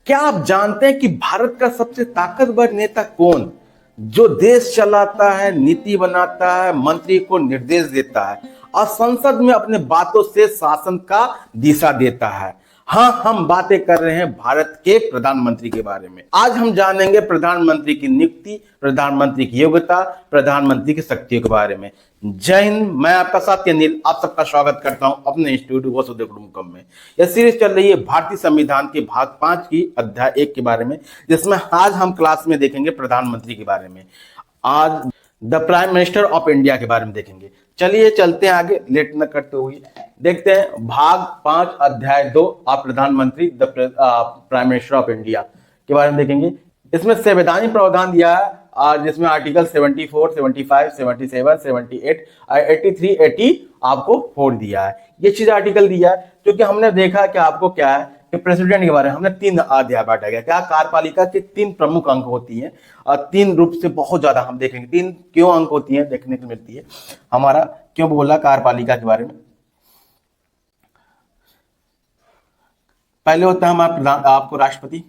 क्या आप जानते हैं कि भारत का सबसे ताकतवर नेता कौन? जो देश चलाता है, नीति बनाता है, मंत्री को निर्देश देता है और संसद में अपने बातों से शासन का दिशा देता है। हाँ, हम बातें कर रहे हैं भारत के प्रधानमंत्री के बारे में। आज हम जानेंगे प्रधानमंत्री की नियुक्ति, प्रधानमंत्री की योग्यता, प्रधानमंत्री की शक्तियों के बारे में। जय हिंद, मैं आपका साथी अनिल आप सबका स्वागत करता हूं अपने इंस्टीट्यूट वसुदेव कुटुंबकम में। यह सीरीज चल रही है भारतीय संविधान के भाग 5 की अध्याय 1 के बारे में, जिसमें आज हम क्लास में देखेंगे प्रधानमंत्री के बारे में। आज the prime minister of India के बारे में देखेंगे। चलिए चलते हैं आगे, लेट न करते हुए देखते हैं भाग 5 अध्याय 2 आप प्रधानमंत्री the prime minister of India के बारे में देखेंगे। इसमें संवैधानिक प्रावधान दिया है और जिसमें आर्टिकल 74, 75, 77, 78, 83, 80 आपको 4 दिया है। ये चीज आर्टिकल दिया है क्योंकि हमने देखा कि आपको क्या है कि प्रेसिडेंट के बारे में हमने 3 अध्याय बांटा गया। क्या कार्यपालिका के 3 प्रमुख अंग होती हैं और 3 रूप से बहुत ज्यादा हम देखेंगे। 3 क्यों अंग होती हैं देखने को मिलती है। हमारा क्यों बोला कार्यपालिका के बारे में। पहले होता है हमारा आपको राष्ट्रपति,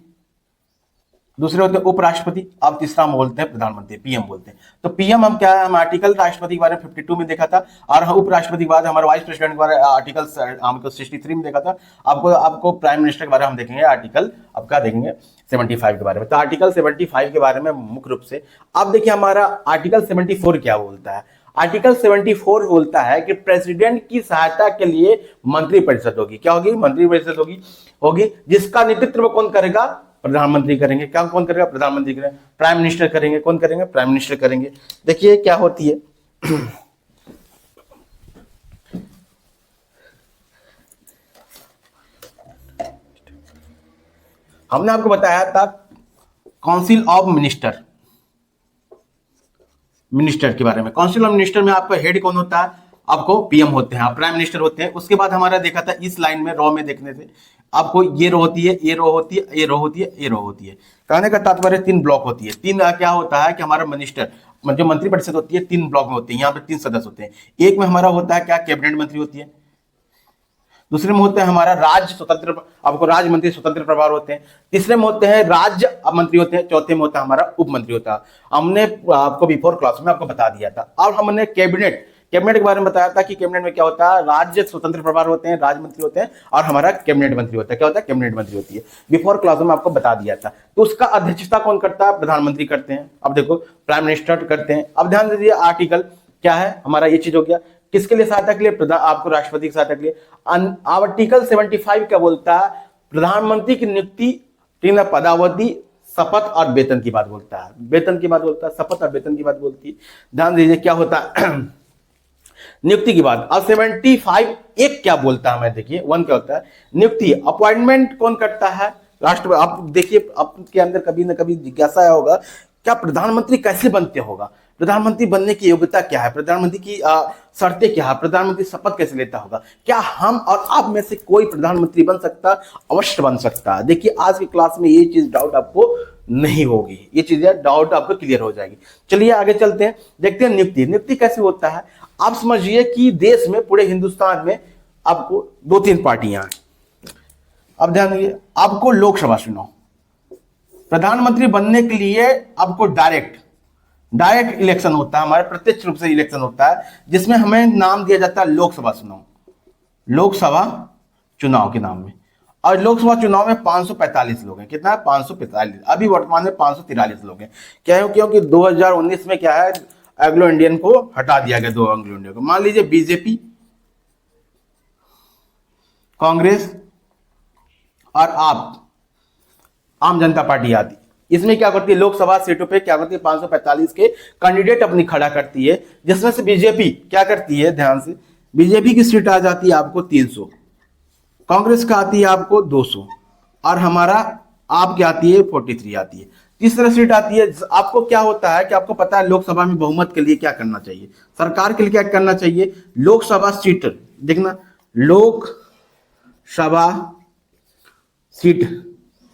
दूसरे होते हैं उपराष्ट्रपति, अब तीसरा हम बोलते हैं प्रधानमंत्री, पीएम बोलते हैं। तो पीएम हम क्या है, हम आर्टिकल राष्ट्रपति के बारे में 52 में देखा था और उपराष्ट्रपति के बाद हमारे वाइस प्रेसिडेंट के बारे में आर्टिकल हमको 63 में देखा था। आपको प्राइम मिनिस्टर के बारे में हम देखेंगे आर्टिकल, अब क्या देखेंगे 75 के बारे में। तो आर्टिकल 75 के बारे में मुख्य रूप से अब देखिए हमारा आर्टिकल 74 क्या बोलता है। आर्टिकल 74 बोलता है कि प्रेसिडेंट की सहायता के लिए मंत्रिपरिषद होगी। क्या होगी? मंत्रिपरिषद होगी जिसका नेतृत्व कौन करेगा? प्रधानमंत्री करेंगे। क्या कौन करेगा? प्रधानमंत्री करेंगे। प्राइम मिनिस्टर करेंगे। कौन करेंगे? प्राइम मिनिस्टर करेंगे। देखिए क्या होती है हमने आपको बताया था काउंसिल ऑफ मिनिस्टर के बारे में। काउंसिल ऑफ मिनिस्टर में आपका हेड कौन होता है? आपको पीएम होते हैं, प्राइम मिनिस्टर होते हैं। उसके बाद हमारा देखा था इस लाइन में रॉ में देखने से आपको ये रो होती है, ये रो होती है, ये रो होती है, ये रो होती है। कहने का तात्पर्य 3 ब्लॉक होती है। 3 क्या होता है कि हमारा मिनिस्टर जो मंत्रिपरिषद होती है 3 ब्लॉक में होती है। यहाँ पे 3 सदस्य होते हैं। एक में हमारा होता है क्या, कैबिनेट मंत्री होती है। दूसरे में होते हैं हमारा राज्य स्वतंत्र, आपको राज्य मंत्री स्वतंत्र प्रभार होते हैं। तीसरे में होते हैं राज्य मंत्री होते हैं। चौथे में होता है हमारा उप मंत्री होता है। हमने आपको बिफोर क्लास में आपको बता दिया था। अब हमने कैबिनेट के बारे में बताया था कि कैबिनेट में क्या होता है, राज्य स्वतंत्र प्रभार होते हैं, राज्य मंत्री होते हैं और हमारा कैबिनेट मंत्री होता है। क्या होता है? कैबिनेट मंत्री होती है। बिफोर क्लास में आपको बता दिया था। तो उसका अध्यक्षता कौन करता है? प्रधानमंत्री करते हैं। अब देखो प्राइम मिनिस्टर करते हैं। अब ध्यान दीजिए आर्टिकल क्या है हमारा, ये चीज हो गया किसके लिए सहायता के लिए? आपको राष्ट्रपति की सहायता के लिए। आर्टिकल 75 क्या बोलता है? प्रधानमंत्री की नियुक्ति, पदावधि, शपथ और वेतन की बात बोलता है। वेतन की बात बोलता है, शपथ और वेतन की बात बोलती है। ध्यान दीजिए क्या होता है नियुक्ति की बात। अब 75 एक क्या बोलता है, मैं देखिए 1 क्या होता है? नियुक्ति, अपॉइंटमेंट कौन करता है? राष्ट्रपति। आप देखिए आपके अंदर कभी ना कभी जिज्ञासा होगा क्या प्रधानमंत्री कैसे बनते होगा, प्रधानमंत्री बनने की योग्यता क्या है, प्रधानमंत्री की शर्तें क्या है, प्रधानमंत्री शपथ कैसे लेता होगा। क्या हम और आप में से कोई प्रधानमंत्री बन सकता? अवश्य बन सकता है। देखिए आज की क्लास में ये चीज डाउट आपको नहीं होगी, ये चीजें डाउट आपको क्लियर हो जाएगी। चलिए आगे चलते हैं, देखते हैं नियुक्ति कैसे होता है। आप समझिए कि देश में, पूरे हिंदुस्तान में आपको 2-3 पार्टियां हैं। अब ध्यान दीजिए, आपको लोकसभा चुनाव, प्रधानमंत्री बनने के लिए आपको डायरेक्ट इलेक्शन होता है, हमारे प्रत्यक्ष रूप से इलेक्शन होता है, जिसमें हमें नाम दिया जाता है लोकसभा चुनाव के नाम में। और लोकसभा चुनाव में 545 लोग हैं। कितना है? 545। अभी वर्तमान में 543 लोग हैं। क्या है? क्योंकि 2019 में क्या है, एंग्लो इंडियन को हटा दिया गया, 2 एंग्लो इंडियन को। मान लीजिए बीजेपी, कांग्रेस और आम जनता पार्टी आती। इसमें क्या करती है, लोकसभा सीटों पे क्या करती है, 545 के कैंडिडेट अपनी खड़ा करती है, जिसमें से बीजेपी क्या करती है, ध्यान से, बीजेपी की सीट आ जाती है आपको 300, कांग्रेस का आती है आपको 200 और हमारा आप क्या आती है 43 आती है। तीसरा सीट आती है आपको। क्या होता है कि आपको पता है लोकसभा में बहुमत के लिए क्या करना चाहिए, सरकार के लिए क्या करना चाहिए। लोकसभा सीट देखना, लोकसभा सीट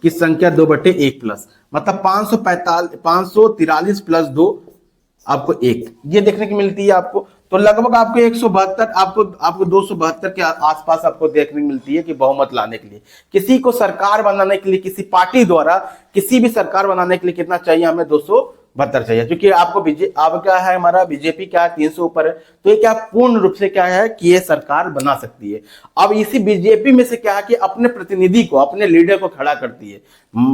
की संख्या 2/1 प्लस, मतलब 543 प्लस 2 आपको एक ये देखने की मिलती है आपको। तो लगभग आपको 172 आपको 272 के आसपास आपको देखने को मिलती है कि बहुमत लाने के लिए, किसी को सरकार बनाने के लिए, किसी पार्टी द्वारा किसी भी सरकार बनाने के लिए कितना चाहिए, हमें 272 चाहिए। क्योंकि आपको अब क्या है, हमारा बीजेपी क्या है 300 ऊपर है, तो ये क्या पूर्ण रूप से क्या है कि ये सरकार बना सकती है। अब इसी बीजेपी में से क्या है कि अपने प्रतिनिधि को, अपने लीडर को खड़ा करती है।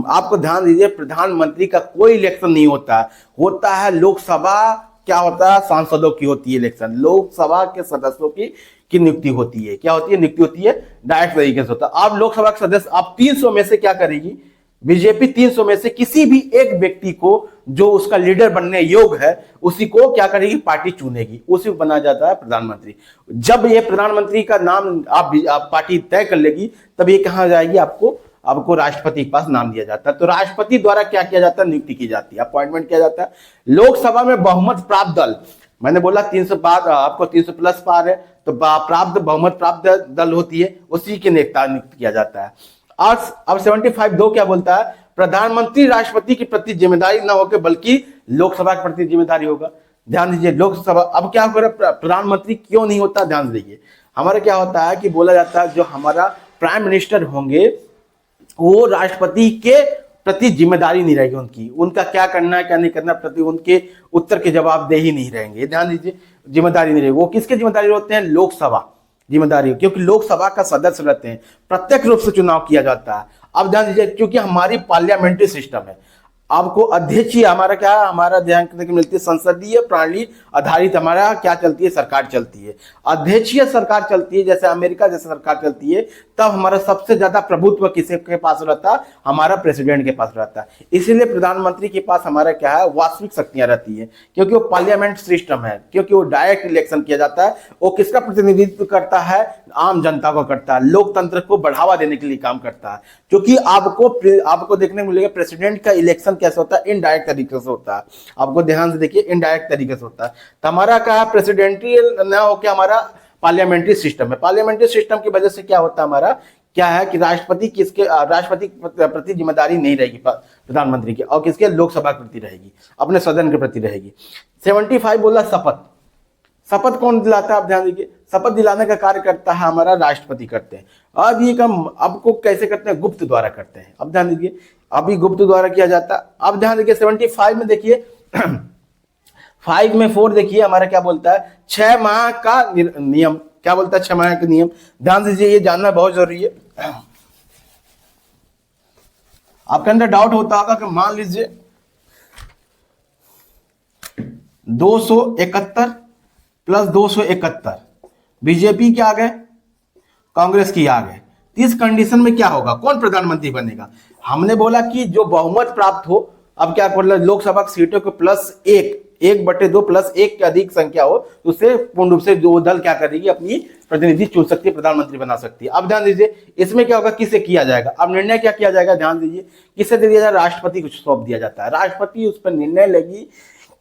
आपको ध्यान दीजिए, प्रधानमंत्री का कोई इलेक्शन नहीं होता, होता है लोकसभा, क्या होता है सांसदों की होती है इलेक्शन, लोकसभा के सदस्यों की नियुक्ति होती है। क्या होती है? नियुक्ति होती है, डायरेक्ट तरीके से होता है। अब लोकसभा के सदस्य आप 300 में से क्या करेगी, बीजेपी 300 में से किसी भी एक व्यक्ति को जो उसका लीडर बनने योग्य है उसी को क्या करेगी, पार्टी चुनेगी, उसी को बना जाता है प्रधानमंत्री। जब ये प्रधानमंत्री का नाम आप पार्टी तय कर लेगी, तब ये कहां जाएगी, आपको राष्ट्रपति के पास नाम दिया जाता है। तो राष्ट्रपति द्वारा क्या किया जाता है, नियुक्ति की जाती है, अपॉइंटमेंट किया जाता है। लोकसभा में बहुमत प्राप्त दल, मैंने बोला 300 पार, आपको 300 प्लस पार है, तो प्राप्त बहुमत प्राप्त दल होती है, उसी के नेता नियुक्त किया जाता है। और अब 75(2) क्या बोलता है, प्रधानमंत्री राष्ट्रपति के प्रति जिम्मेदारी न होकर बल्कि लोकसभा के प्रति जिम्मेदारी होगा। ध्यान दीजिए, लोकसभा अब क्या होगा, प्रधानमंत्री क्यों नहीं होता, ध्यान दीजिए। हमारा क्या होता है कि बोला जाता है जो हमारा प्राइम मिनिस्टर होंगे वो राष्ट्रपति के प्रति जिम्मेदारी नहीं रहेगी उनकी, उनका क्या करना है क्या नहीं करना प्रति उनके उत्तर के जवाबदेही नहीं रहेंगे। ध्यान दीजिए, जिम्मेदारी नहीं रहेगी। वो किसके जिम्मेदारी होते हैं, लोकसभा जिम्मेदारी, क्योंकि लोकसभा का सदस्य रहते हैं, प्रत्यक्ष रूप से चुनाव किया जाता है। अब ध्यान दीजिए, क्योंकि हमारी पार्लियामेंट्री सिस्टम है, आपको अध्यक्ष ही हमारा क्या है, हमारा ध्यान करने की मिलती है, संसदीय प्रणाली आधारित हमारा क्या चलती है, सरकार चलती है, अध्यक्षीय सरकार चलती है। जैसे अमेरिका जैसे सरकार चलती है, तब हमारा सबसे ज्यादा प्रभुत्व किसी के पास रहता है, हमारा प्रेसिडेंट के पास रहता है। इसीलिए प्रधानमंत्री के पास हमारा क्या है, वास्तविक शक्तियां रहती है, क्योंकि वो पार्लियामेंट सिस्टम है, क्योंकि वो डायरेक्ट इलेक्शन किया जाता है। वो किसका प्रतिनिधित्व करता है, आम जनता को करता है, लोकतंत्र को बढ़ावा देने के लिए काम करता है। क्योंकि आपको देखने को मिलेगा प्रेसिडेंट का इलेक्शन कैसे होता है, इनडायरेक्ट तरीके से होता है। आपको ध्यान से देखिए, इनडायरेक्ट तरीके से होता है। तो हमारा क्या है, प्रेसिडेंटियल ना होकर हमारा पार्लियामेंट्री सिस्टम है। पार्लियामेंट्री सिस्टम की वजह से क्या होता है, हमारा क्या है कि राष्ट्रपति प्रति जिम्मेदारी नहीं रहेगी प्रधानमंत्री की, और किसके, लोकसभा के प्रति रहेगी, अपने सदन के प्रति रहेगी। 75 बोला शपथ कौन दिलाता है, आप ध्यान दीजिए, शपथ दिलाने का कार्य करता है हमारा राष्ट्रपति करते हैं। अब ये काम आपको कैसे करते हैं, गुप्त द्वारा करते हैं। अब ध्यान दीजिए, अभी गुप्त द्वारा किया जाता है। अब ध्यान दीजिए 75 में देखिए 5 में 4 देखिए हमारा क्या बोलता है, 6 माह का नियम, क्या बोलता है, 6 माह का नियम। ध्यान दीजिए, ये जानना बहुत जरूरी है। आपके अंदर डाउट होता होगा कि मान लीजिए 271 प्लस 271 बीजेपी के आ गए, कांग्रेस की आ गए, इस कंडीशन में क्या होगा, कौन प्रधानमंत्री बनेगा। हमने बोला कि जो बहुमत प्राप्त हो, अब क्या बोल रहे, लोकसभा की सीटों के प्लस 1/2 प्लस 1 के अधिक संख्या हो, तो उससे पूर्ण रूप से जो दल क्या करेगी, अपनी प्रतिनिधि चुन सकती है, प्रधानमंत्री बना सकती है। अब ध्यान दीजिए, इसमें क्या होगा, किसे किया जाएगा, अब निर्णय क्या किया जाएगा, ध्यान दीजिए, किसे दे दिया जाएगा, राष्ट्रपति को सौंप दिया जाता है। राष्ट्रपति उस पर निर्णय लेगी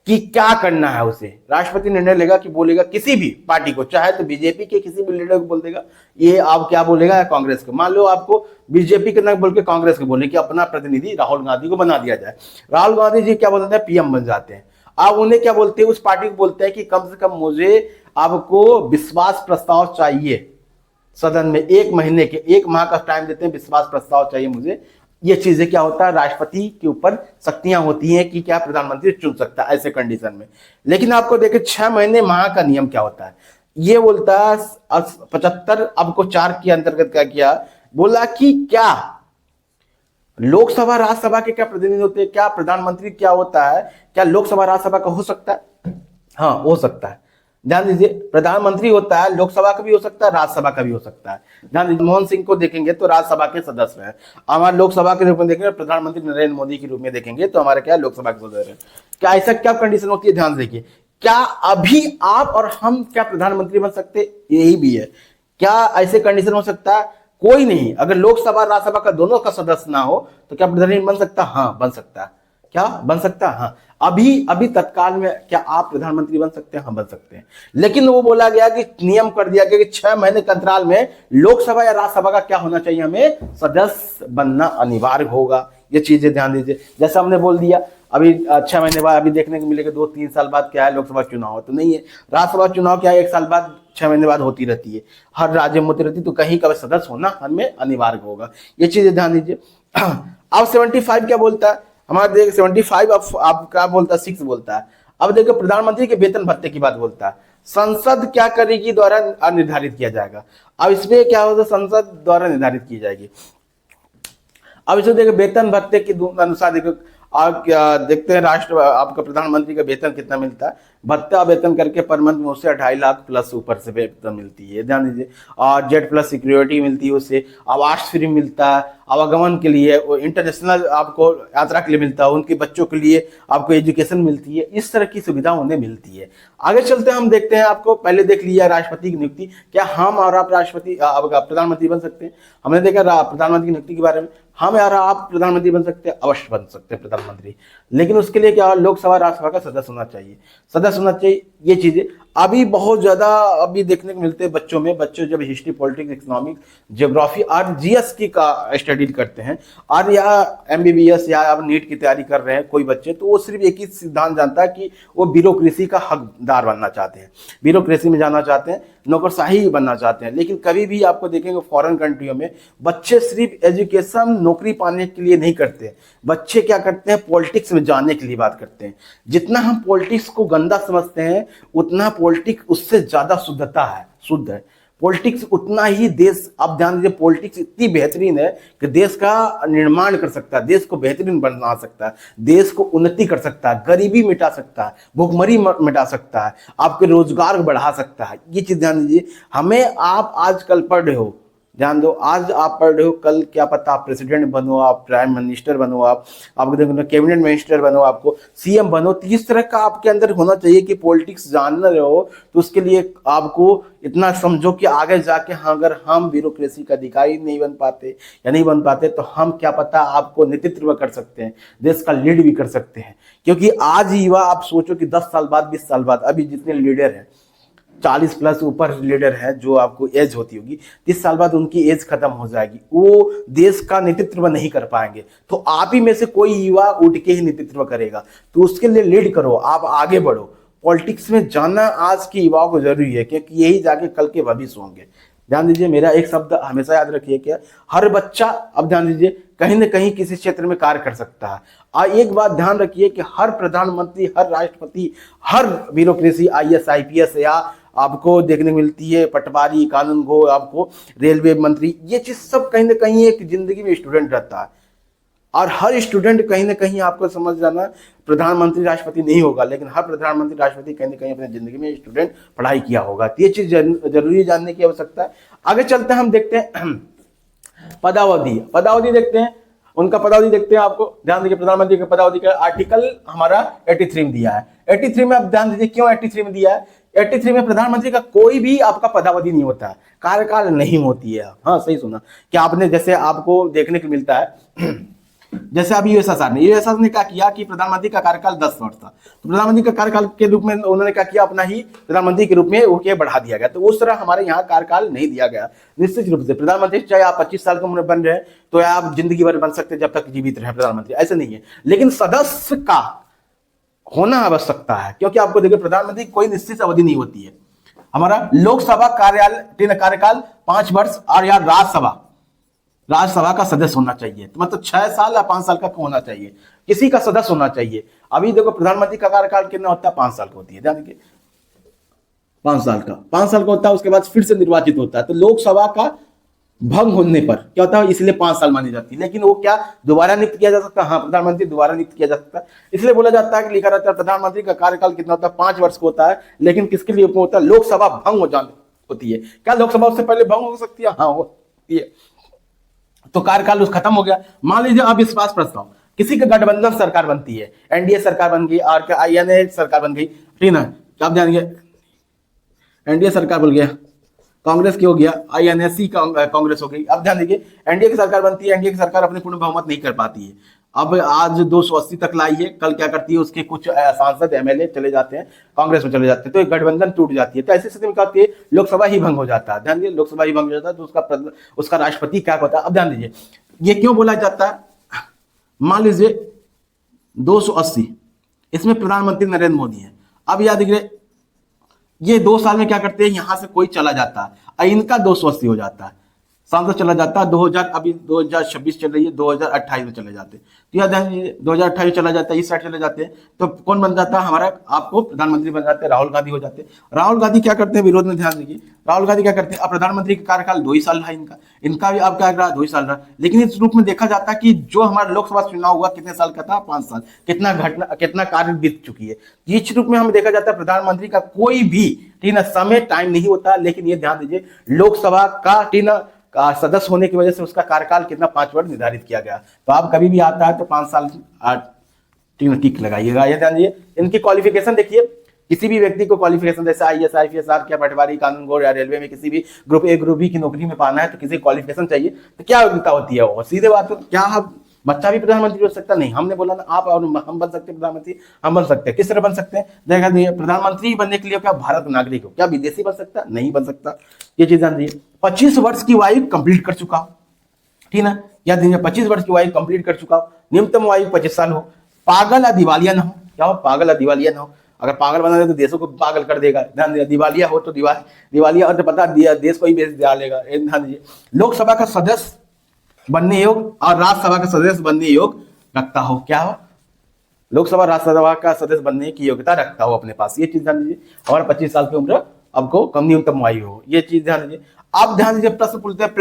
कि क्या करना है उसे। राष्ट्रपति निर्णय लेगा कि बोलेगा किसी भी पार्टी को, चाहे तो बीजेपी के किसी भी लीडर को बोल देगा, ये आप क्या बोलेगा, या कांग्रेस को, मान लो आपको बीजेपी के ना बोल के कांग्रेस को बोले कि अपना प्रतिनिधि राहुल गांधी को बना दिया जाए। राहुल गांधी जी क्या बोलते हैं, पीएम बन जाते हैं। अब उन्हें क्या बोलते हैं, उस पार्टी को बोलते हैं कि कम से कम मुझे आपको विश्वास प्रस्ताव चाहिए सदन में, 1 महीने के 1 माह का टाइम देते हैं, विश्वास प्रस्ताव चाहिए मुझे। ये चीजें क्या होता है, राष्ट्रपति के ऊपर शक्तियां होती हैं कि क्या प्रधानमंत्री चुन सकता है ऐसे कंडीशन में। लेकिन आपको देखें 6 महीने माह का नियम क्या होता है, ये बोलता है 75 आपको 4 के अंतर्गत क्या किया, बोला कि क्या लोकसभा राज्यसभा के क्या प्रतिनिधि होते हैं, क्या प्रधानमंत्री क्या होता है, क्या लोकसभा राज्यसभा का हो सकता है, हाँ हो सकता है। ध्यान दीजिए, प्रधानमंत्री होता है, लोकसभा का भी हो सकता है, राज्यसभा का भी हो सकता है। ध्यान दीजिए, मनमोहन सिंह को देखेंगे तो राज्यसभा के सदस्य हैं, हमारे लोकसभा के रूप में देखेंगे, प्रधानमंत्री नरेंद्र मोदी के रूप में देखेंगे तो हमारे क्या लोकसभा के सदस्य हैं। क्या ऐसा क्या कंडीशन होती है, ध्यान देखिए, क्या अभी आप और हम क्या प्रधानमंत्री बन सकते, यही भी है, क्या ऐसे कंडीशन हो सकता है, कोई नहीं। अगर लोकसभा राज्यसभा का दोनों का सदस्य ना हो तो क्या प्रधानमंत्री बन सकता, हाँ बन सकता है, क्या बन सकता है, हाँ अभी तत्काल में क्या आप प्रधानमंत्री बन सकते हैं, हम बन सकते हैं। लेकिन वो बोला गया कि नियम कर दिया गया कि 6 महीने के अंतराल में लोकसभा या राज्यसभा का क्या होना चाहिए, हमें सदस्य बनना अनिवार्य होगा। ये चीजें ध्यान दीजिए। जैसा हमने बोल दिया अभी 6 महीने बाद अभी देखने को मिलेगा 2-3 साल बाद क्या है लोकसभा चुनाव, तो नहीं है। राज्यसभा चुनाव क्या है 1 साल बाद 6 महीने बाद होती रहती है, हर राज्य में होती रहती है, तो कहीं का सदस्य होना हमें अनिवार्य होगा, ये चीजें ध्यान दीजिए। अब 75 क्या बोलता है हमारा, देखिए 75 अब क्या बोलता है 6 बोलता है। अब देखो प्रधानमंत्री के वेतन भत्ते की बात बोलता है, संसद क्या करेगी द्वारा निर्धारित किया जाएगा। अब इसमें क्या होगा, संसद द्वारा निर्धारित की जाएगी। अब इसमें देखो वेतन भत्ते के अनुसार देखो आप क्या देखते हैं, राष्ट्र आपका प्रधानमंत्री का वेतन कितना मिलता है, भत्ता वेतन करके पर मंथ में उससे 2.5 लाख प्लस ऊपर से वेतन मिलती है, ध्यान दीजिए। और जेड प्लस सिक्योरिटी मिलती है, उससे आवास फ्री मिलता है, आवागमन के लिए इंटरनेशनल आपको यात्रा के लिए मिलता है, उनके बच्चों के लिए आपको एजुकेशन मिलती है, इस तरह की सुविधा उन्हें मिलती है। आगे चलते हैं, हम देखते हैं, आपको पहले देख लिया राष्ट्रपति की नियुक्ति, क्या हम और आप राष्ट्रपति प्रधानमंत्री बन सकते हैं। हमने देखा प्रधानमंत्री की नियुक्ति के बारे में, हम यार आप प्रधानमंत्री बन सकते हैं, अवश्य बन सकते हैं प्रधानमंत्री, लेकिन उसके लिए क्या लोकसभा राज्यसभा का सदस्य होना चाहिए, सदस्य होना चाहिए। ये चीजें अभी बहुत ज्यादा अभी देखने को मिलते हैं बच्चों में, बच्चे जब हिस्ट्री पॉलिटिक्स इकोनॉमिक्स ज्योग्राफी और जीएस की का स्टडी करते हैं और या एमबीबीएस या अब नीट की तैयारी कर रहे हैं कोई बच्चे, तो वो सिर्फ एक ही सिद्धांत जानता है कि वो ब्यूरोक्रेसी का हकदार बनना चाहते हैं, ब्यूरोक्रेसी में जाना चाहते हैं, नौकरशाही बनना चाहते हैं। लेकिन कभी भी आपको देखेंगे फॉरेन कंट्रियों में बच्चे सिर्फ एजुकेशन नौकरी पाने के लिए नहीं करते, बच्चे क्या करते हैं पॉलिटिक्स में जाने के लिए बात करते हैं। जितना हम पॉलिटिक्स को गंदा समझते हैं उतना पॉलिटिक्स उससे ज्यादा शुद्धता है, शुद्ध है पॉलिटिक्स उतना ही। देश आप ध्यान दीजिए, पॉलिटिक्स इतनी बेहतरीन है कि देश का निर्माण कर सकता है, देश को बेहतरीन बना सकता है, देश को उन्नति कर सकता है, गरीबी मिटा सकता है, भुखमरी मिटा सकता है, आपके रोजगार बढ़ा सकता है। ये चीज ध्यान दीजिए। हमें आप आजकल पढ़ रहे हो, ध्यान दो, आज आप पढ़ रहे हो, कल क्या पता आप प्रेसिडेंट बनो, आप प्राइम मिनिस्टर बनो, आपको देखो कैबिनेट मिनिस्टर बनो, आपको सीएम बनो। तो इस तरह का आपके अंदर होना चाहिए कि पॉलिटिक्स जान रहे हो तो उसके लिए आपको इतना समझो कि आगे जाके अगर हम ब्यूरोक्रेसी का अधिकारी नहीं बन पाते या नहीं बन पाते तो हम क्या पता आपको नेतृत्व कर सकते हैं, देश का लीड भी कर सकते हैं। क्योंकि आज युवा आप सोचो कि 10 साल बाद 20 साल बाद अभी जितने लीडर हैं 40 प्लस ऊपर लीडर है जो आपको एज होती होगी, 30 साल बाद उनकी एज खत्म हो जाएगी, वो देश का नेतृत्व नहीं कर पाएंगे। तो आप ही में से कोई युवा उठ के ही नेतृत्व करेगा, तो उसके लिए लीड करो, आप आगे बढ़ो। पॉलिटिक्स में जाना आज के युवाओं को जरूरी है क्योंकि यही जाके कल के भविष्य होंगे। ध्यान दीजिए, मेरा एक शब्द हमेशा याद रखिए कि हर बच्चा, अब ध्यान दीजिए, कहीं ना कहीं किसी क्षेत्र में कार्य कर सकता है। और एक बात ध्यान रखिए कि हर प्रधानमंत्री, हर राष्ट्रपति, हर ब्यूरोक्रेसी आईएएस आईपीएस या आपको देखने को मिलती है पटवारी, कानून गो, आपको रेलवे मंत्री, ये चीज सब कहीं ना कहीं एक जिंदगी में स्टूडेंट रहता है। और हर स्टूडेंट कहीं ना कहीं आपको समझ जाना प्रधानमंत्री राष्ट्रपति नहीं होगा, लेकिन हर प्रधानमंत्री राष्ट्रपति कहीं ना कहीं अपनी जिंदगी में स्टूडेंट पढ़ाई किया होगा। तो ये चीज जरूरी जानने की आवश्यकता है। आगे चलते हैं, हम देखते हैं पदावधि देखते हैं, उनका पदावधि देखते हैं। आपको ध्यान दीजिए, प्रधानमंत्री के पदावधि का आर्टिकल हमारा 83 में दिया है। 83 में आप ध्यान दीजिए क्यों 83 में दिया है। 83 में प्रधानमंत्री का कोई भी आपका पदावधि नहीं होता है, कार्यकाल नहीं होती है। हाँ सही सुना, क्या आपने, जैसे आपको देखने को मिलता है जैसे अभी यूएसएसआर ने क्या किया कि प्रधानमंत्री का कार्यकाल 10 वर्ष था, तो प्रधानमंत्री का कार्यकाल के रूप में उन्होंने क्या किया, अपना ही प्रधानमंत्री के रूप में उनके बढ़ा दिया गया। तो उस तरह हमारे यहाँ कार्यकाल नहीं दिया गया। निश्चित रूप से प्रधानमंत्री चाहे आप 25 साल की उम्र बन रहे हैं तो आप जिंदगी भर बन सकते हैं जब तक जीवित रहे प्रधानमंत्री, ऐसे नहीं है। लेकिन सदस्य का होना आवश्यकता है, क्योंकि आपको देखिए प्रधानमंत्री कोई निश्चित अवधि नहीं होती है। हमारा लोकसभा कार्यकाल 5 वर्ष और या राज्यसभा का सदस्य होना चाहिए, तो मतलब 6 साल या 5 साल का होना चाहिए, किसी का सदस्य होना चाहिए। अभी देखो प्रधानमंत्री का कार्यकाल कितना होता है, 5 साल का होती है, ध्यान रखिए 5 साल का होता है, उसके बाद फिर से निर्वाचित होता है। तो लोकसभा का भंग होने पर क्या होता है, इसलिए 5 साल मानी जाती है। लेकिन वो क्या दोबारा नियुक्त किया जा सकता है, हाँ प्रधानमंत्री दोबारा नियुक्त किया जा सकता है। इसलिए बोला जाता है कि लिखा रहता है प्रधानमंत्री का कार्यकाल कितना होता है, 5 वर्ष का होता है। लेकिन किसके लिए होता है, लोकसभा भंग हो जाने होती है। क्या लोकसभा उससे पहले भंग हो सकती है, हाँ होती है। तो कार्यकाल उस खत्म हो गया। मान लीजिए अब विश्वास प्रस्ताव, किसी का गठबंधन सरकार बनती है, एनडीए सरकार बन गई और आईएनए सरकार बन गई, ठीक ना, आप जानिए एनडीए सरकार बन गया, कांग्रेस की हो गया, आईएनएसी कांग्रेस हो गई। अब ध्यान दीजिए एनडीए की सरकार बनती है, एनडीए की सरकार अपनी पूर्ण बहुमत नहीं कर पाती है। अब आज 280 तक लाई है, कल क्या करती है, उसके कुछ सांसद एमएलए चले जाते हैं, कांग्रेस में चले जाते हैं, तो एक गठबंधन टूट जाती है। तो ऐसी स्थिति में क्या होती है, लोकसभा ही भंग हो जाता है। ध्यान दीजिए लोकसभा ही भंग हो जाता है, तो उसका राष्ट्रपति क्या होता है। अब ध्यान दीजिए ये क्यों बोला जाता है, मान लीजिए 280, इसमें प्रधानमंत्री नरेंद्र मोदी है। अब याद रखिए ये 2 साल में क्या करते हैं, यहां से कोई चला जाता है और इनका 280 हो जाता है, सांसद चला जाता है। 2000 अभी 2026 चल रही है, 2028 में चले जाते हैं, तो याद है 2028 चला जाता है, इस साइड चले जाते हैं, तो कौन बन जाता है हमारा, आपको प्रधानमंत्री बन जाते हैं, राहुल गांधी हो जाते हैं। राहुल गांधी क्या करते हैं, विरोध में ध्यान दीजिए, राहुल गांधी क्या करते हैं, अब प्रधानमंत्री का कार्यकाल 2 ही साल रहा इनका, इनका भी अब क्या रहा 2 ही साल रहा। लेकिन इस रूप में देखा जाता है कि जो हमारा लोकसभा चुनाव हुआ कितने साल का था, 5 साल, कितना घटना कितना कार्य बीत चुकी है। इस रूप में हमें देखा जाता है प्रधानमंत्री का कोई भी ठीक ना समय टाइम नहीं होता। लेकिन ये ध्यान दीजिए लोकसभा का ठीक ना का सदस्य होने की वजह से उसका कार्यकाल कितना 5 वर्ष निर्धारित किया गया। तो आप कभी भी आता है तो 5 साल टिक लगाइएगा। ये ध्यान दीजिए इनकी क्वालिफिकेशन देखिए, किसी भी व्यक्ति को क्वालिफिकेशन जैसे IAS IPS क्या पटवारी कानून गो या रेलवे में किसी भी ग्रुप A ग्रुप B की नौकरी में पाना है तो किसी क्वालिफिकेशन चाहिए। तो क्या योग्यता होती है वो, सीधे बात, क्या हम बच्चा भी प्रधानमंत्री हो सकता नहीं, हमने बोला ना आप और हम बन सकते हैं प्रधानमंत्री, हम बन सकते हैं। किस तरह बन सकते हैं, देखा दीजिए प्रधानमंत्री बनने के लिए क्या भारत नागरिक हो, क्या विदेशी बन सकता नहीं बन सकता, ये चीज जान दीजिए। 25 वर्ष की आयु कंप्लीट कर चुका हो, ठीक ना, या 25 वर्ष की आयु कंप्लीट कर चुका हो, न्यूनतम आयु 25 साल हो, पागल या दिवालिया ना हो, क्या हो पागल या दिवालिया ना हो। अगर पागल बना दे तो देशों को पागल कर देगा, ध्यान दीजिए। दिवालिया हो तो दिवालिया और तो पता देश को ही बेच डालेगा, ध्यान दीजिए। लोकसभा का सदस्य बनने योग्य और राज्यसभा का सदस्य बनने योग्य रखता हो, क्या हो, लोकसभा राज्यसभा का सदस्य बनने की योग्यता रखता हो अपने पास, ये चीज ध्यान दीजिए। हमारा 25 साल की उम्र आपको कम न्यूनतम आयु हो, ये चीज ध्यान दीजिए। आप ध्यान दीजिए प्रश्न पूछते हैं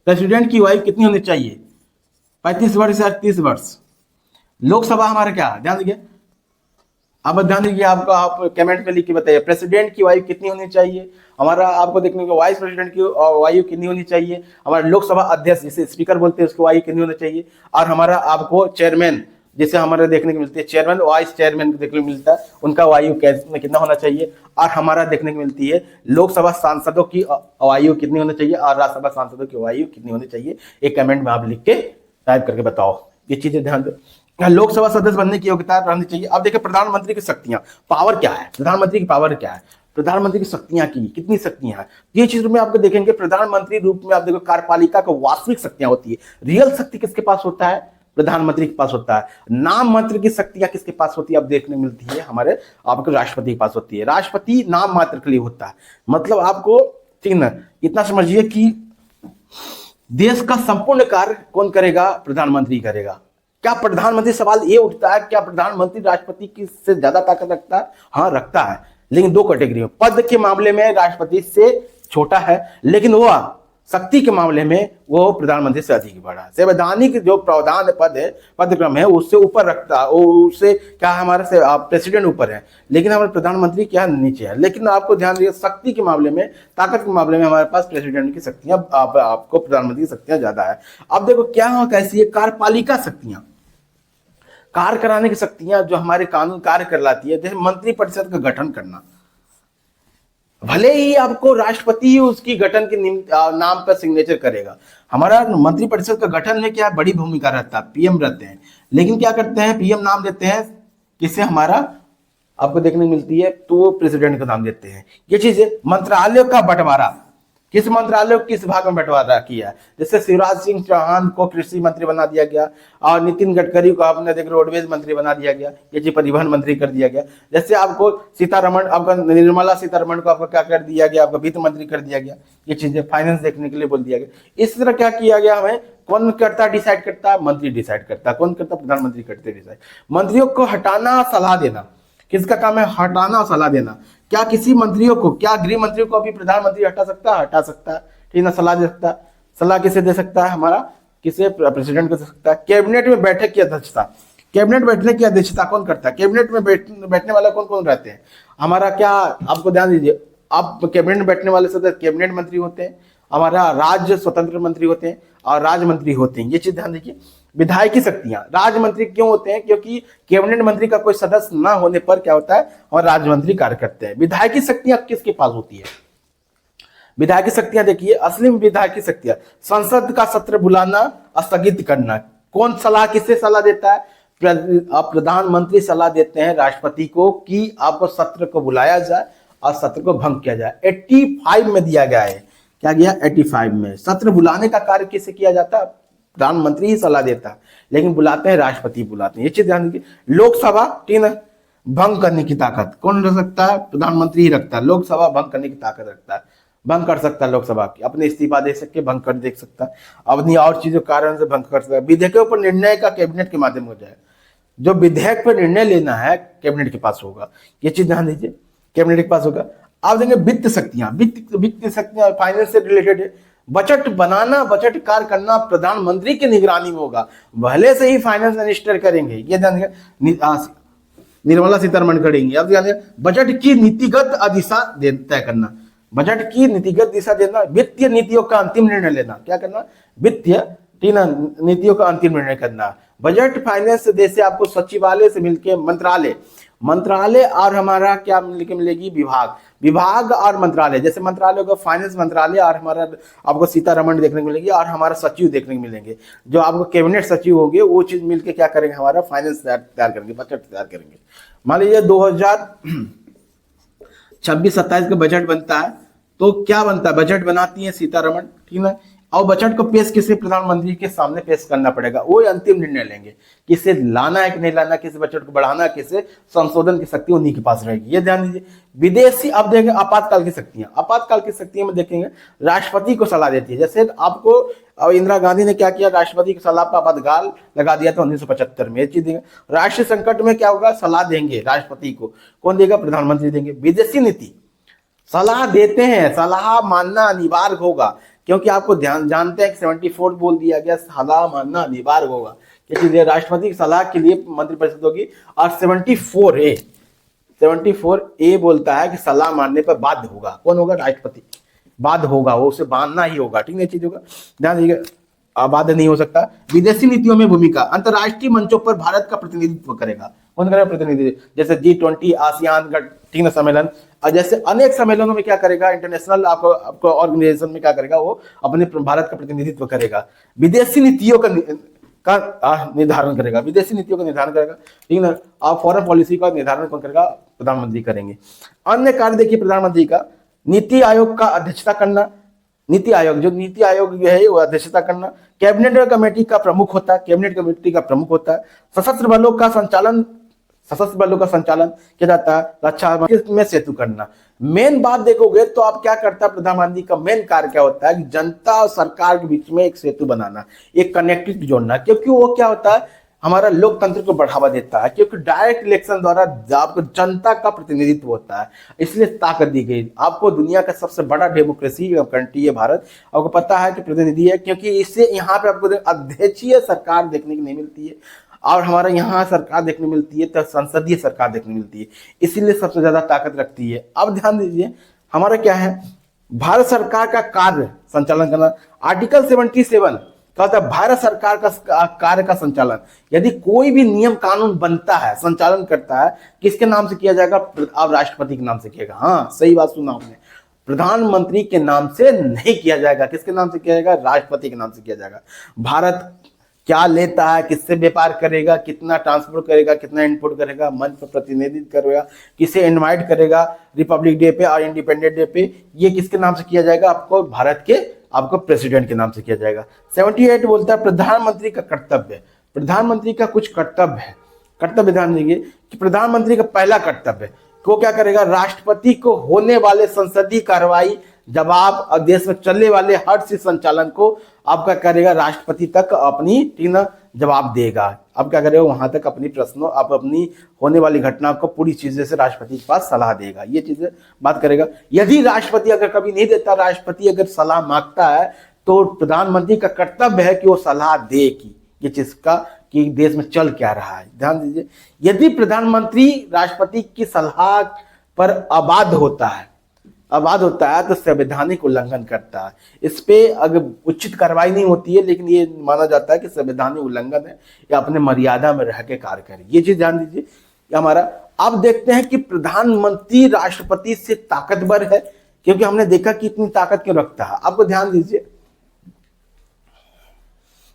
प्रेसिडेंट की आयु कितनी होनी चाहिए, 35 वर्ष या 30 वर्ष। लोकसभा हमारा क्या, ध्यान दीजिए, अब ध्यान दीजिए आपको, आप कमेंट में लिख के बताइए प्रेसिडेंट की आयु कितनी होनी चाहिए। हमारा आपको देखने को वाइस प्रेसिडेंट की आयु कितनी होनी चाहिए, हमारा लोकसभा अध्यक्ष जिसे स्पीकर बोलते हैं उसकी आयु कितनी होनी चाहिए, और हमारा आपको चेयरमैन जिसे हमारे देखने को मिलती है, चेयरमैन वाइस चेयरमैन को देखने को मिलता है, उनका आयु में कितना होना चाहिए, और हमारा देखने को मिलती है लोकसभा सांसदों की आयु कितनी होनी चाहिए और राज्यसभा सांसदों की आयु कितनी होनी चाहिए। एक कमेंट में आप लिख के टाइप करके बताओ, ये चीजें ध्यान दो। लोकसभा सदस्य बनने की योग्यता रहनी चाहिए। अब देखिए प्रधानमंत्री की शक्तियां, पावर क्या है, प्रधानमंत्री की पावर क्या है, प्रधानमंत्री की शक्तियां की कितनी शक्तियां हैं, ये चीज में आपको देखेंगे। प्रधानमंत्री रूप में आप देखो कार्यपालिका का वास्तविक शक्तियां होती है, रियल शक्ति किसके पास होता है, प्रधानमंत्री के पास होता है। नाम मात्र की शक्तियां किसके पास होती है, अब देखने मिलती है हमारे आपको राष्ट्रपति के पास होती है। राष्ट्रपति नाम मात्र के लिए होता है, मतलब आपको ठीक ना इतना समझिए कि देश का संपूर्ण कार्य कौन करेगा, प्रधानमंत्री करेगा। क्या प्रधानमंत्री, सवाल ये उठता है क्या प्रधानमंत्री राष्ट्रपति की से ज्यादा ताकत रखता है, हाँ रखता है, लेकिन 2 कैटेगरी में। पद के मामले में राष्ट्रपति से छोटा है, लेकिन वो शक्ति के मामले में वो प्रधानमंत्री से अधिक बड़ा है। संवैधानिक जो प्रावधान पद है, पदक्रम है, उससे ऊपर रखता है, उससे क्या हमारे से प्रेसिडेंट ऊपर है, लेकिन हमारे प्रधानमंत्री क्या नीचे है। लेकिन आपको ध्यान दीजिए शक्ति के मामले में, ताकत के मामले में हमारे पास प्रेसिडेंट की शक्तियां, आपको प्रधानमंत्री की शक्तियां ज्यादा है। अब देखो क्या कैसी है, कार्यपालिका शक्तियां, कार्य कराने की शक्तियां जो हमारे कानून कार्य करलाती है, जैसे मंत्री परिषद का गठन करना। भले ही आपको राष्ट्रपति उसकी गठन के नाम पर सिग्नेचर करेगा, हमारा मंत्री परिषद का गठन में क्या बड़ी भूमिका रहता है, PM रहते हैं, लेकिन क्या करते हैं PM नाम देते हैं किससे, हमारा आपको देखने को मिलती है तो प्रेसिडेंट का नाम देते हैं। ये चीज है। मंत्रालय का बंटवारा, किस मंत्रालय को किस भाग में बंटवारा किया, जैसे शिवराज सिंह चौहान को कृषि मंत्री बना दिया गया और नितिन गडकरी को आपने देख रोडवेज मंत्री बना दिया गया, ये जी परिवहन मंत्री कर दिया गया। जैसे आपको सीतारमण, आपका निर्मला सीतारमण को आपको क्या कर दिया गया, आपका वित्त मंत्री कर दिया गया, ये चीजें फाइनेंस देखने के लिए बोल दिया गया। इस तरह क्या किया गया, हमें कौन करता डिसाइड करता, मंत्री डिसाइड करता, कौन करता, प्रधानमंत्री करते डिसाइड। मंत्रियों को हटाना सलाह देना, किसका काम है, हटाना और सलाह देना। क्या किसी मंत्रियों को, क्या गृह मंत्रियों को अभी प्रधानमंत्री हटा सकता है, हटा सकता है, ठीक ना, सलाह दे सकता है। सलाह किसे दे सकता है, हमारा किसे, प्रेसिडेंट को दे सकता है। कैबिनेट में बैठक की अध्यक्षता, कैबिनेट बैठने की अध्यक्षता कौन करता है, कैबिनेट में बैठने वाला कौन कौन रहते हैं, हमारा क्या, आपको ध्यान दीजिए, आप कैबिनेट में बैठने वाले सदस्य कैबिनेट मंत्री होते हैं, हमारा राज्य स्वतंत्र मंत्री होते हैं और राज्य मंत्री होते हैं, ये चीज ध्यान दीजिए। विधायकी शक्तियां, राज्य मंत्री क्यों होते हैं, क्योंकि कैबिनेट मंत्री का कोई सदस्य ना होने पर क्या होता है, और राज्य मंत्री कार्य करते हैं। विधायकी शक्तियां किसके पास होती है, विधायकी शक्तियां देखिए, असली विधायकी शक्तियां, संसद का सत्र बुलाना, स्थगित करना। कौन सलाह, किससे सलाह देता है, प्रधानमंत्री सलाह देते हैं राष्ट्रपति को कि आपको सत्र को बुलाया जाए और सत्र को भंग किया जाए। 85 में दिया गया है, क्या गया 85 में, सत्र बुलाने का कार्य किससे किया जाता है, प्रधानमंत्री ही सलाह देता है, लेकिन बुलाते हैं राष्ट्रपति बुलाते हैं। ये चीज ध्यान दीजिए। लोकसभा, ठीक है, भंग करने की ताकत कौन रख सकता है? प्रधानमंत्री ही रखता है। लोकसभा भंग करने की ताकत रखता है, भंग कर सकता है लोकसभा की, अपने इस्तीफा दे सकते, भंग कर दे सकता है, अपनी और चीजों कारण से भंग कर सकता है। विधेयकों पर निर्णय का कैबिनेट के माध्यम हो जाए, जो विधेयक पर निर्णय लेना है कैबिनेट के पास होगा। ये चीज ध्यान दीजिए, कैबिनेट के पास होगा। आप देंगे वित्त शक्तियां, वित्त शक्तियां फाइनेंस से रिलेटेड है। बजट बनाना, बजट कार्य करना प्रधानमंत्री की निगरानी में होगा, भले से ही फाइनेंस मिनिस्टर करेंगे। ये ध्यान दीजिए, निर्मला सीतारमण करेंगी। अब ध्यान दीजिए, बजट की नीतिगत दिशा तय करना, बजट की नीतिगत दिशा देना, वित्तीय नीतियों का अंतिम निर्णय लेना। क्या करना? वित्तीय नीतियों का अंतिम निर्णय करना। बजट फाइनेंस जैसे आपको सचिवालय से मिलके मंत्रालय और हमारा क्या मिलके मिलेगी? विभाग और मंत्रालय। जैसे मंत्रालय का फाइनेंस मंत्रालय और हमारा आपको सीतारमण देखने को मिलेगी और हमारा सचिव देखने को मिलेंगे। जो आपको कैबिनेट सचिव होंगे वो चीज मिलके क्या करेंगे? हमारा फाइनेंस तैयार करेंगे, बजट तैयार करेंगे। मान लीजिए 2026-27 का बजट बनता है, तो क्या बनता है? बजट बनाती है सीतारमण, ठीक है, और बजट को पेश किसी प्रधानमंत्री के सामने पेश करना पड़ेगा। वो अंतिम निर्णय लेंगे कि इसे लाना है कि नहीं लाना, किसी बजट को बढ़ाना, किसे संशोधन की शक्ति उन्हीं के पास रहेगी। ये ध्यान दीजिए। विदेशी, अब देखेंगे आपातकाल की शक्तियां। आपातकाल की शक्तियों में देखेंगे राष्ट्रपति को सलाह देती है। जैसे आपको इंदिरा गांधी ने क्या किया? राष्ट्रपति की सलाह पर आपातकाल लगा दिया था 1975 में। ये चीज देंगे। राष्ट्रीय संकट में क्या होगा? सलाह देंगे राष्ट्रपति को। कौन देगा? प्रधानमंत्री देंगे। विदेशी नीति सलाह देते हैं, सलाह मानना अनिवार्य होगा, क्योंकि आपको जानते हैं कि 74 बोल दिया गया, सलाह मानना अनिवार्य होगा। क्योंकि राष्ट्रपति की सलाह के लिए मंत्रिपरिषद होगी। और 74A बोलता है कि सलाह मानने पर बाध्य होगा। कौन होगा? राष्ट्रपति बाध्य होगा, वो उसे मानना ही होगा, ठीक है। चीज होगा, ध्यान दीजिएगा, बाध्य नहीं हो सकता। विदेशी नीतियों में भूमिका, अंतरराष्ट्रीय मंचों पर भारत का प्रतिनिधित्व करेगा। कौन करेगा प्रतिनिधित्व? जैसे G20, आसियान, ठीक है, सम्मेलन, और जैसे अनेक सम्मेलनों में क्या करेगा? इंटरनेशनल आपको ऑर्गेनाइजेशन में क्या करेगा? वो अपने भारत का प्रतिनिधित्व करेगा। विदेशी नीतियों का निर्धारण करेगा, विदेशी नीतियों का निर्धारण करेगा, ठीक है। और फॉरेन पॉलिसी का निर्धारण कौन करेगा? प्रधानमंत्री करेंगे। अन्य कार्य देखिए प्रधानमंत्री का, नीति आयोग का अध्यक्षता करना। नीति आयोग, जो नीति आयोग है वो अध्यक्षता करना। कैबिनेट कमेटी का प्रमुख होता है, कैबिनेट कमेटी का प्रमुख होता है। सशस्त्र बलों का संचालन किया जाता है। रक्षा में सेतु करना। मेन बात देखोगे तो आप क्या करता है? प्रधानमंत्री का मेन कार्य क्या होता है कि जनता और सरकार के बीच में एक सेतु बनाना, एक कनेक्टिविटी जोड़ना। क्योंकि वो क्या होता है? हमारा लोकतंत्र को बढ़ावा देता है, क्योंकि डायरेक्ट इलेक्शन द्वारा आपको जनता का प्रतिनिधित्व होता है, इसलिए ताकत दी गई। आपको दुनिया का सबसे बड़ा डेमोक्रेसी कंट्री है भारत, आपको पता है कि प्रतिनिधि है, क्योंकि इससे यहाँ पे आपको अध्यक्षीय सरकार देखने की नहीं मिलती है, और हमारा यहाँ सरकार देखने मिलती है तो संसदीय सरकार देखने मिलती है, इसीलिए सबसे ज्यादा ताकत रखती है। अब ध्यान दीजिए, हमारा क्या है? भारत सरकार का कार्य संचालन करना। आर्टिकल 77 कहता है भारत सरकार का कार्य का संचालन। यदि कोई भी नियम कानून बनता है, संचालन करता है, किसके नाम से किया जाएगा? अब राष्ट्रपति के नाम से किएगा। हाँ, सही बात सुना आपने, प्रधानमंत्री के नाम से नहीं किया जाएगा। किसके नाम से किया जाएगा? राष्ट्रपति के नाम से किया जाएगा। भारत क्या लेता है, किससे व्यापार करेगा, कितना ट्रांसपोर्ट करेगा, कितना इनपुट करेगा, मंच पर प्रतिनिधित्व करेगा, किसे इनवाइट करेगा रिपब्लिक डे पे और इंडिपेंडेंस डे पे, ये किसके नाम से किया जाएगा? आपको भारत के प्रेसिडेंट के नाम से किया जाएगा। 78 बोलता है प्रधानमंत्री का कर्तव्य। प्रधानमंत्री का कुछ कर्तव्य है, कर्तव्य ध्यान देंगे कि प्रधानमंत्री का पहला कर्तव्य को क्या करेगा? राष्ट्रपति को होने वाले संसदीय कार्रवाई, जवाब और देश में चलने वाले हर चीज संचालन को आपका करेगा राष्ट्रपति तक अपनी जवाब देगा। अब क्या करेगा? वहां तक अपनी प्रश्नों, आप अपनी होने वाली घटना को पूरी चीजें से राष्ट्रपति के पास सलाह देगा। ये चीजें बात करेगा। यदि राष्ट्रपति अगर कभी नहीं देता, राष्ट्रपति अगर सलाह मांगता है, तो प्रधानमंत्री का कर्तव्य है कि वो सलाह दे कि ये चीज का कि देश में चल क्या रहा है। ध्यान दीजिए, यदि प्रधानमंत्री राष्ट्रपति की सलाह पर अबाध होता है तो संवैधानिक उल्लंघन करता है। इस पे अगर उचित कार्रवाई नहीं होती है, लेकिन ये माना जाता है कि संवैधानिक उल्लंघन है या अपने मर्यादा में रह के कार्य करे। ये चीज ध्यान दीजिए हमारा। अब देखते हैं कि प्रधानमंत्री राष्ट्रपति से ताकतवर है, क्योंकि हमने देखा कि इतनी ताकत क्यों रखता है। आपको ध्यान दीजिए,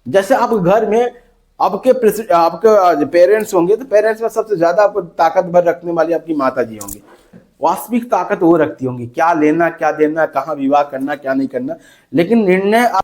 जैसे आप घर में आपके पेरेंट्स होंगे, तो पेरेंट्स में सबसे ज्यादा आपको ताकतवर रखने वाली आपकी माता जी होंगी। वास्तविक ताकत वो रखती होंगी, क्या लेना क्या देना, कहाँ विवाह करना क्या नहीं करना, लेकिन निर्णय